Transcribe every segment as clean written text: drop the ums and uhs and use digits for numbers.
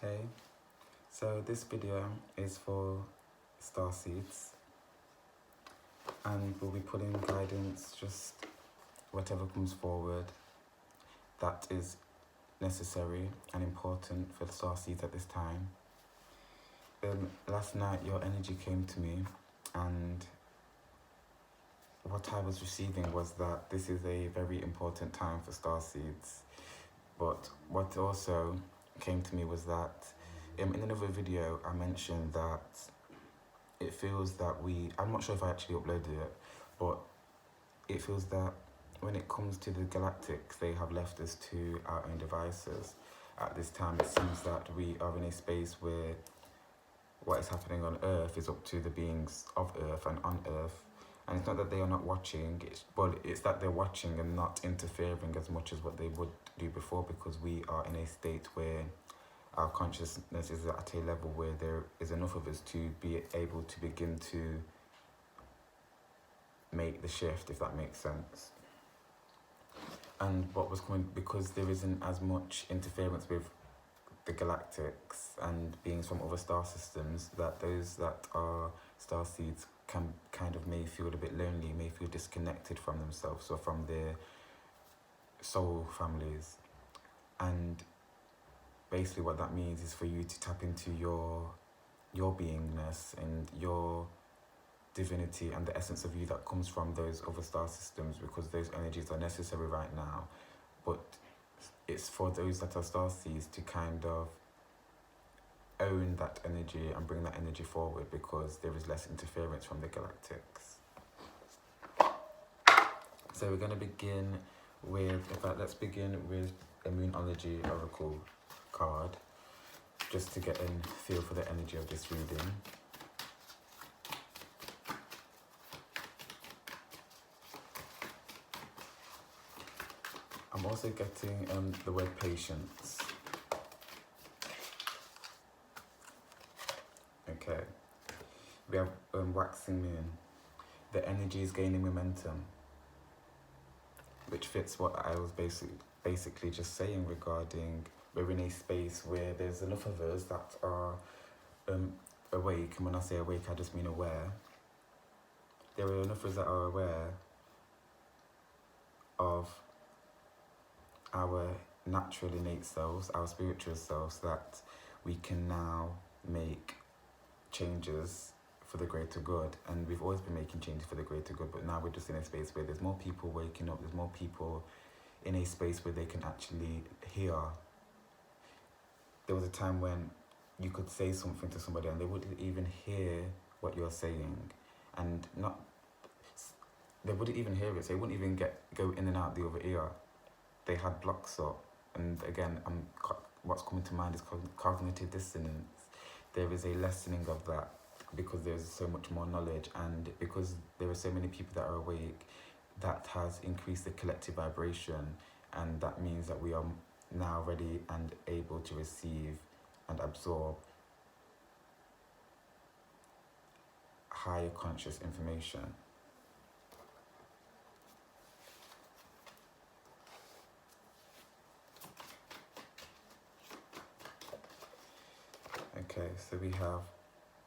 Okay, so this video is for Starseeds, and we'll be putting guidance, just whatever comes forward that is necessary and important for the Starseeds at this time. Last night your energy came to me, and what I was receiving was that this is a very important time for Starseeds. But what also came to me was that in another video I mentioned that it feels that I'm not sure if I actually uploaded it, but it feels that when it comes to the galactics, they have left us to our own devices. At this time, it seems that we are in a space where what is happening on Earth is up to the beings of Earth and on Earth. And it's not that they are not watching, it's that they're watching and not interfering as much as what they would do before, because we are in a state where our consciousness is at a level where there is enough of us to be able to begin to make the shift, if that makes sense. And what was coming, because there isn't as much interference with the galactics and beings from other star systems, that those that are starseeds can kind of may feel a bit lonely, may feel disconnected from themselves or from their soul families. And basically what that means is for you to tap into your beingness and your divinity and the essence of you that comes from those other star systems, because those energies are necessary right now. But it's for those that are starseeds to kind of own that energy and bring that energy forward, because there is less interference from the galactics. So we're going to begin with, in fact, let's begin with a Moonology Oracle card, just to get a feel for the energy of this reading. I'm also getting the word patience. Okay, we have waxing moon. The energy is gaining momentum, which fits what I was basically just saying regarding we're in a space where there's enough of us that are awake, and when I say awake I just mean aware. There are enough of us that are aware of our natural innate selves, our spiritual selves, that we can now make changes for the greater good. And we've always been making changes for the greater good, but now we're just in a space where there's more people waking up, there's more people in a space where they can actually hear. There was a time when you could say something to somebody and they wouldn't even hear what you're saying, and they wouldn't even hear it, so it wouldn't even go in and out the other ear. They had blocks up. And again, what's coming to mind is cognitive dissonance. There is a lessening of that, because there's so much more knowledge, and because there are so many people that are awake, that has increased the collective vibration, and that means that we are now ready and able to receive and absorb higher conscious information. Okay, so we have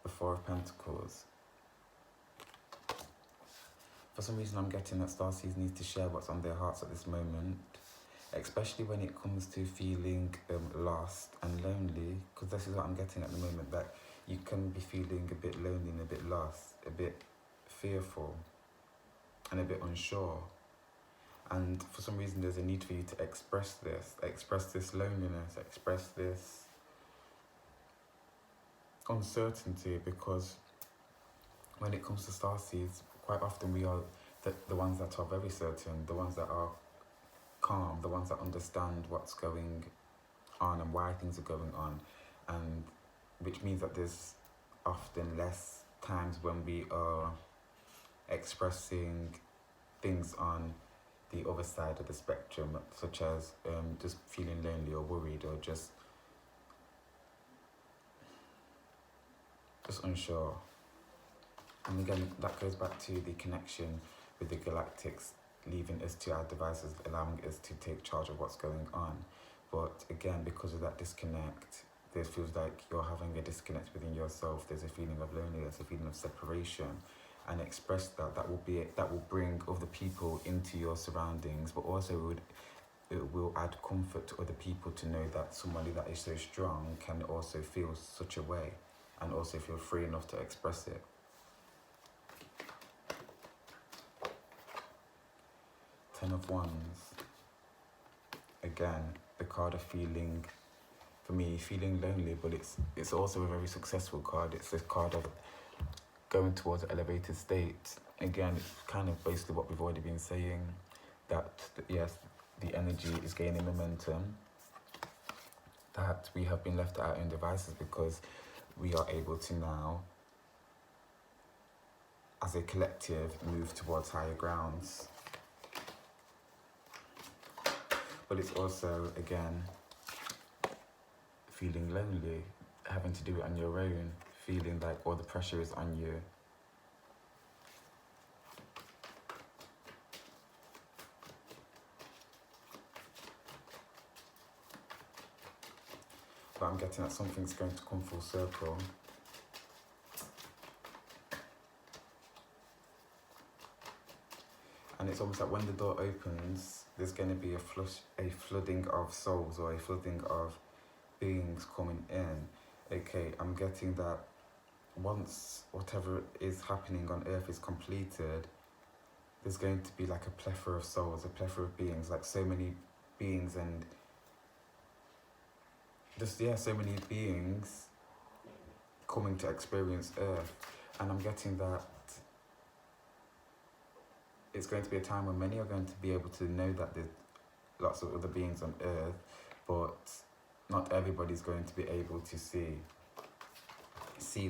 the Four of Pentacles. For some reason I'm getting that Starseeds needs to share what's on their hearts at this moment, especially when it comes to feeling lost and lonely, because this is what I'm getting at the moment, that you can be feeling a bit lonely and a bit lost, a bit fearful and a bit unsure. And for some reason there's a need for you to express this loneliness, express this uncertainty, because when it comes to starseeds, quite often we are the ones that are very certain, the ones that are calm, the ones that understand what's going on and why things are going on, and which means that there's often less times when we are expressing things on the other side of the spectrum, such as just feeling lonely or worried or just unsure. And again, that goes back to the connection with the galactics, leaving us to our devices, allowing us to take charge of what's going on. But again, because of that disconnect, there feels like you're having a disconnect within yourself. There's a feeling of loneliness, a feeling of separation, and express that. That will bring other people into your surroundings, but also it will add comfort to other people to know that somebody that is so strong can also feel such a way, and also feel free enough to express it. Ten of Wands. Again, the card of feeling, for me, feeling lonely, but it's also a very successful card. It's a card of going towards an elevated state. Again, it's kind of basically what we've already been saying, that yes, the energy is gaining momentum, that we have been left at our own devices because we are able to now, as a collective, move towards higher grounds. But it's also, again, feeling lonely, having to do it on your own, feeling like all the pressure is on you. But I'm getting that something's going to come full circle. And it's almost like when the door opens, there's going to be a flooding of souls, or a flooding of beings coming in. Okay, I'm getting that once whatever is happening on Earth is completed, there's going to be like a plethora of souls, a plethora of beings, like so many beings, and just, yeah, so many beings coming to experience Earth. And I'm getting that it's going to be a time when many are going to be able to know that there's lots of other beings on Earth, but not everybody's going to be able to see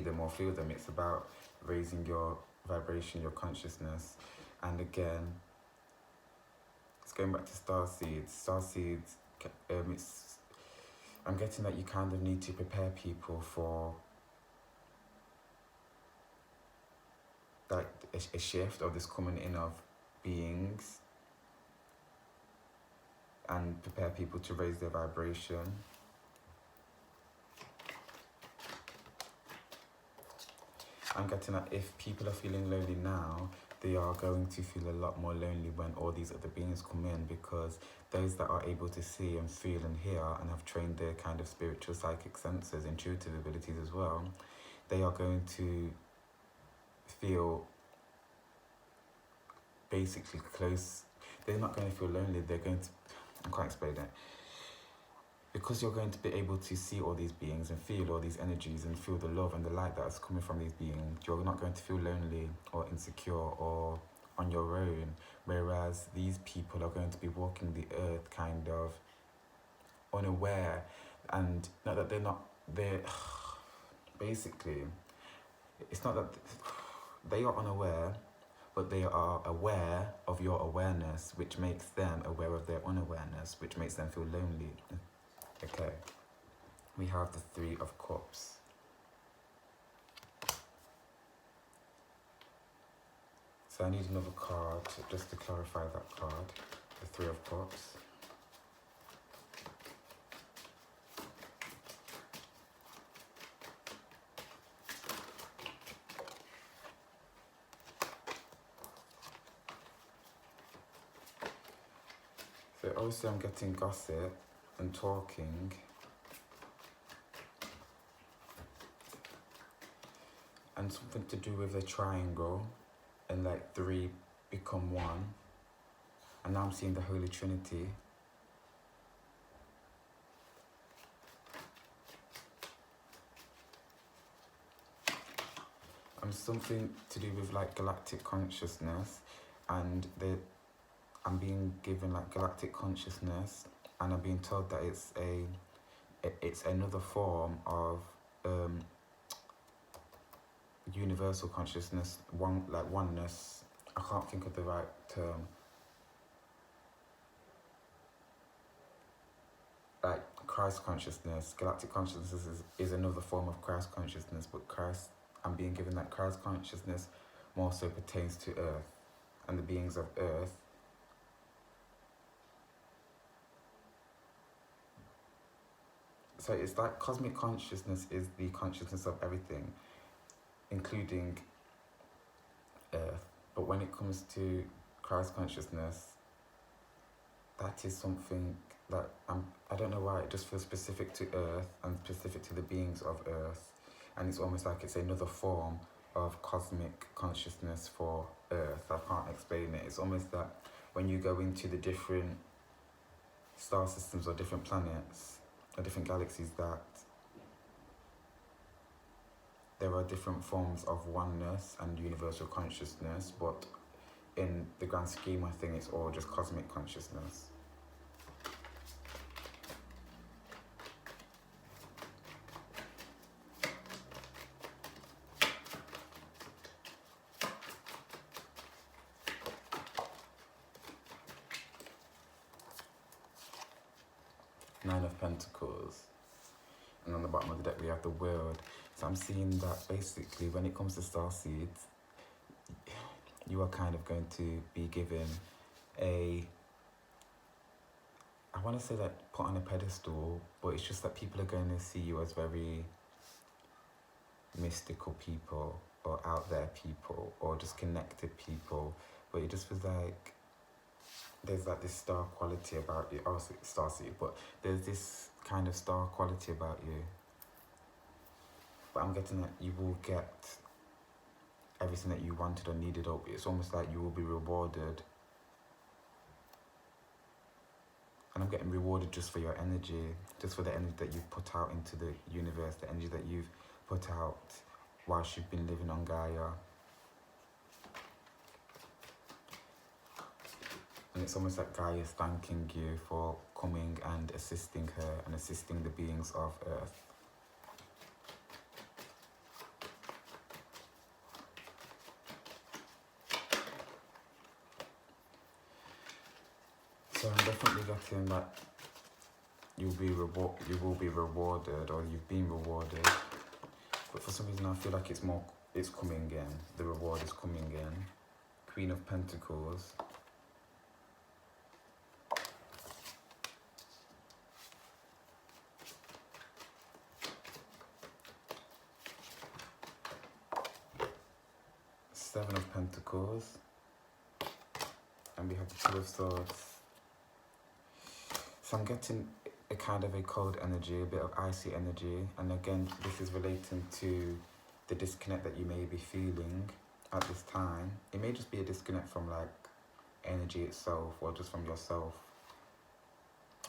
them or feel them. It's about raising your vibration, your consciousness. And again, it's going back to Starseeds. Starseeds, I'm getting that you kind of need to prepare people for like a shift, of this coming in of beings, and prepare people to raise their vibration. I'm getting that if people are feeling lonely now, they are going to feel a lot more lonely when all these other beings come in, because those that are able to see and feel and hear and have trained their kind of spiritual psychic senses, intuitive abilities as well, they are going to feel basically close. They're not going to feel lonely, they're going to, I can't explain it. Because you're going to be able to see all these beings and feel all these energies and feel the love and the light that is coming from these beings, you're not going to feel lonely or insecure or on your own. Whereas these people are going to be walking the earth kind of unaware, and not that they're basically, it's not that they are unaware, but they are aware of your awareness, which makes them aware of their unawareness, which makes them feel lonely. Okay, we have the Three of Cups. So I need another card just to clarify that card, the Three of Cups. So obviously I'm getting gossip and talking. And something to do with the triangle, and like three become one. And now I'm seeing the Holy Trinity. And something to do with like galactic consciousness, and I'm being given like galactic consciousness, and I'm being told that it's another form of universal consciousness, oneness. I can't think of the right term. Like Christ consciousness, galactic consciousness is another form of Christ consciousness, but I'm being given that Christ consciousness more so pertains to Earth and the beings of Earth. So it's like cosmic consciousness is the consciousness of everything, including Earth. But when it comes to Christ consciousness, that is something that I don't know why it just feels specific to Earth and specific to the beings of Earth, and it's almost like it's another form of cosmic consciousness for Earth. I can't explain it. It's almost that when you go into the different star systems or different planets or different galaxies, that there are different forms of oneness and universal consciousness, but in the grand scheme, I think it's all just cosmic consciousness. Nine of Pentacles. And on the bottom of the deck we have the World. So I'm seeing that basically when it comes to Starseeds, you are kind of going to be given I want to say like put on a pedestal, but it's just that people are going to see you as very mystical people or out there people or just connected people, but it just feels like there's like this star quality about you. Also Starseed, but there's this kind of star quality about you. But I'm getting that you will get everything that you wanted or needed, or it's almost like you will be rewarded. And I'm getting rewarded just for your energy, just for the energy that you've put out into the universe, the energy that you've put out whilst you've been living on Gaia. And it's almost like Gaia is thanking you for coming and assisting her and assisting the beings of Earth. So I'm definitely getting that you will be rewarded, or you've been rewarded. But for some reason I feel like it's coming in. The reward is coming in. Queen of Pentacles. Seven of Pentacles. And we have the Two of Swords. So I'm getting a kind of a cold energy, a bit of icy energy. And again, this is relating to the disconnect that you may be feeling at this time. It may just be a disconnect from like energy itself or just from yourself.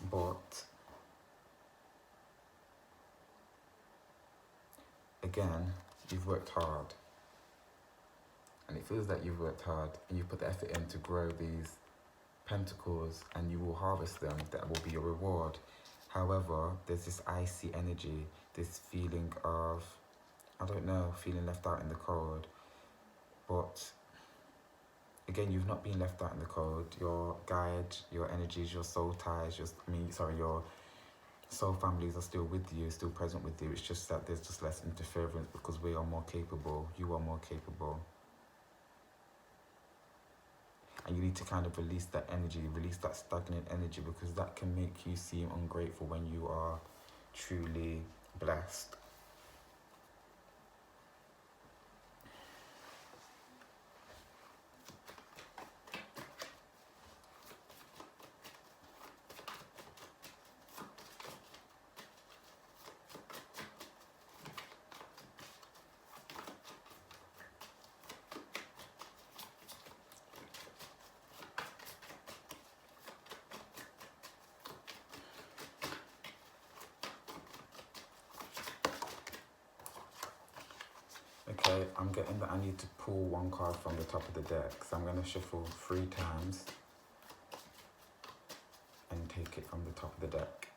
But again, you've worked hard. And it feels like you've worked hard and you've put the effort in to grow these pentacles, and you will harvest them. That will be your reward. However, there's this icy energy, this feeling of, I don't know, feeling left out in the cold. But again, you've not been left out in the cold. Your guide, your energies, your soul ties, your soul families are still with you, still present with you. It's just that there's just less interference because we are more capable. You are more capable. And you need to kind of release that energy, release that stagnant energy, because that can make you seem ungrateful when you are truly blessed. Okay, I'm getting that I need to pull one card from the top of the deck. So I'm going to shuffle 3 times and take it from the top of the deck.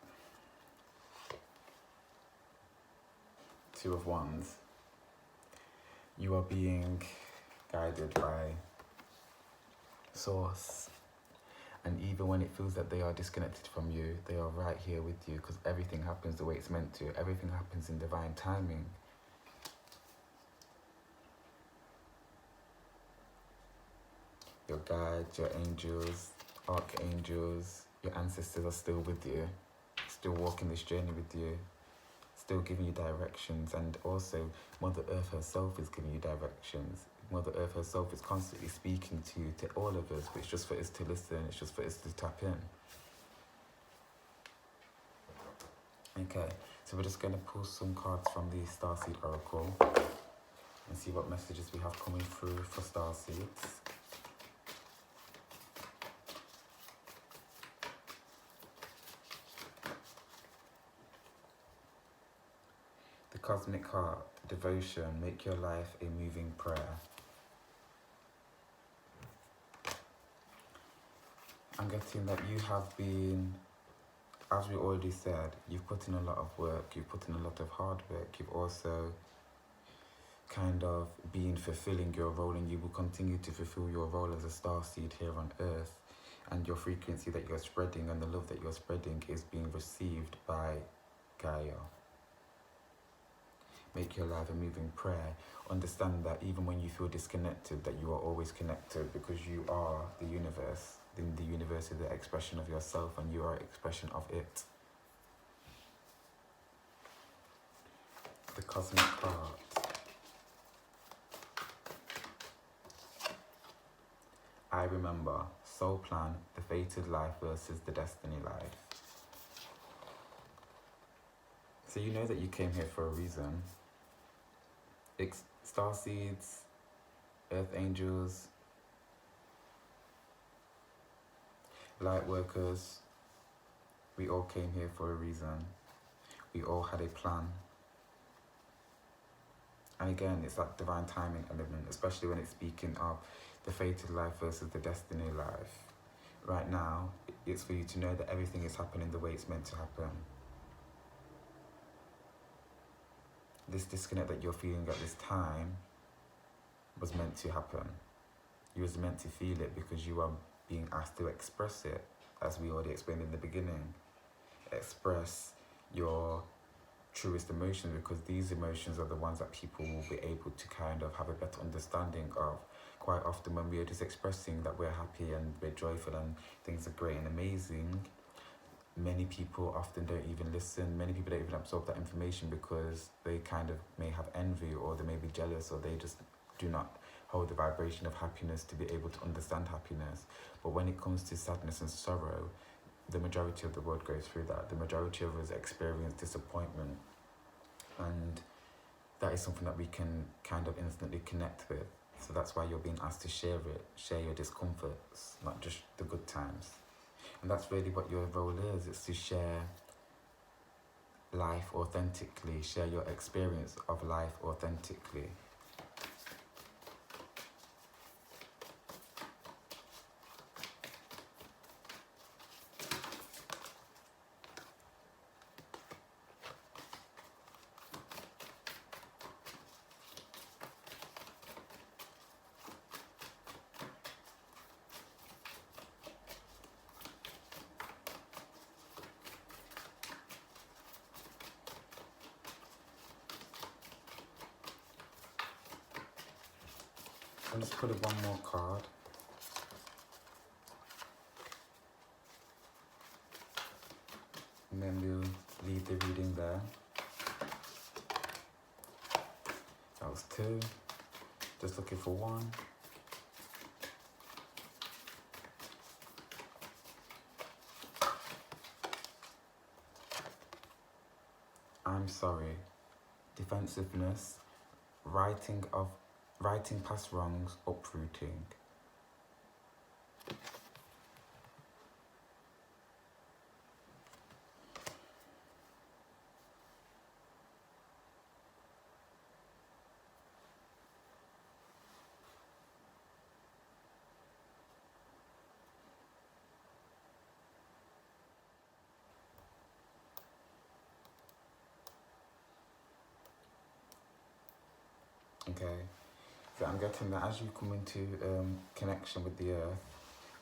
2 of Wands. You are being guided by Source. And even when it feels that they are disconnected from you, they are right here with you, because everything happens the way it's meant to. Everything happens in divine timing. Your guides, your angels, archangels, your ancestors are still with you, still walking this journey with you. still giving you directions, and also Mother Earth herself is giving you directions. Mother Earth herself is constantly speaking to you, to all of us, but it's just for us to listen, it's just for us to tap in. Okay, so we're just going to pull some cards from the Starseed Oracle and see what messages we have coming through for Starseeds. The Cosmic Heart, Devotion, make your life a moving prayer. I'm getting that you have been, as we already said, you've put in a lot of work, you've put in a lot of hard work, you've also kind of been fulfilling your role, and you will continue to fulfill your role as a starseed here on Earth, and your frequency that you're spreading and the love that you're spreading is being received by Gaia. Make your life a moving prayer. Understand that even when you feel disconnected, that you are always connected, because you are the universe. In the universe is the expression of yourself, and you are an expression of it. The Cosmic Heart. I remember. Soul plan, the fated life versus the destiny life. So you know that you came here for a reason. Starseeds, Earth Angels, Light Workers, we all came here for a reason. We all had a plan. And again, it's that divine timing element, especially when it's speaking of the fated life versus the destiny life. Right now, it's for you to know that everything is happening the way it's meant to happen. This disconnect that you're feeling at this time was meant to happen. You was meant to feel it because you are being asked to express it, as we already explained in the beginning. Express your truest emotions, because these emotions are the ones that people will be able to kind of have a better understanding of. Quite often when we are just expressing that we're happy and we're joyful and things are great and amazing, many people often don't even listen. Many people don't even absorb that information because they kind of may have envy, or they may be jealous, or they just do not hold the vibration of happiness to be able to understand happiness. But when it comes to sadness and sorrow, the majority of the world goes through that. The majority of us experience disappointment, and that is something that we can kind of instantly connect with. So that's why you're being asked to share it, share your discomforts, not just the good times. And that's really what your role is. It's to share life authentically, share your experience of life authentically. I'm just putting one more card. And then we'll leave the reading there. That was 2. Just looking for 1. I'm sorry. Defensiveness. Writing past wrongs, uprooting. Okay. So I'm getting that as you come into connection with the earth,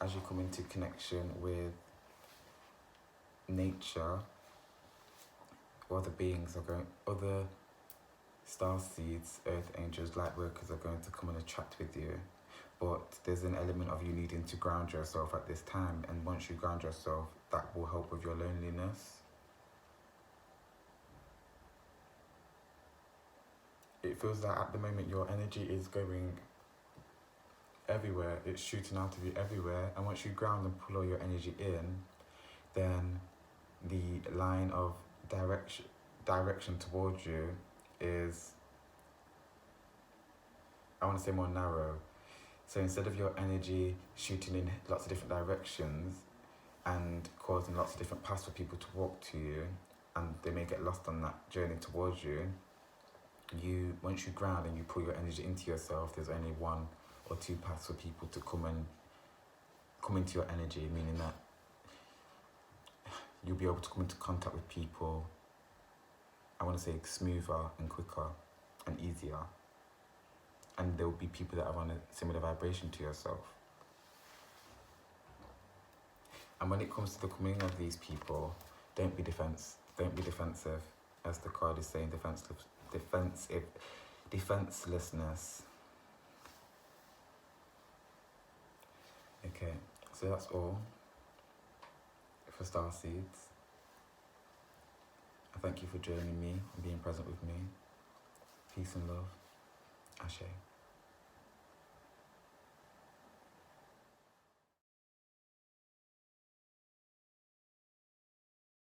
as you come into connection with nature, other star seeds, earth angels, light workers are going to come and attract with you. But there's an element of you needing to ground yourself at this time, and once you ground yourself, that will help with your loneliness. it feels like at the moment your energy is going everywhere. It's shooting out of you everywhere. And once you ground and pull all your energy in, then the line of direction towards you is, I want to say, more narrow. So instead of your energy shooting in lots of different directions and causing lots of different paths for people to walk to you, and they may get lost on that journey towards you, once you ground and you pull your energy into yourself, there's only one or two paths for people to come into your energy, meaning that you'll be able to come into contact with people, I want to say, smoother and quicker and easier. And there will be people that are on a similar vibration to yourself. And when it comes to the coming of these people, don't be defensive, as the card is saying, defenselessness. Okay, so that's all for Starseeds. I thank you for joining me and being present with me. Peace and love. Ashe.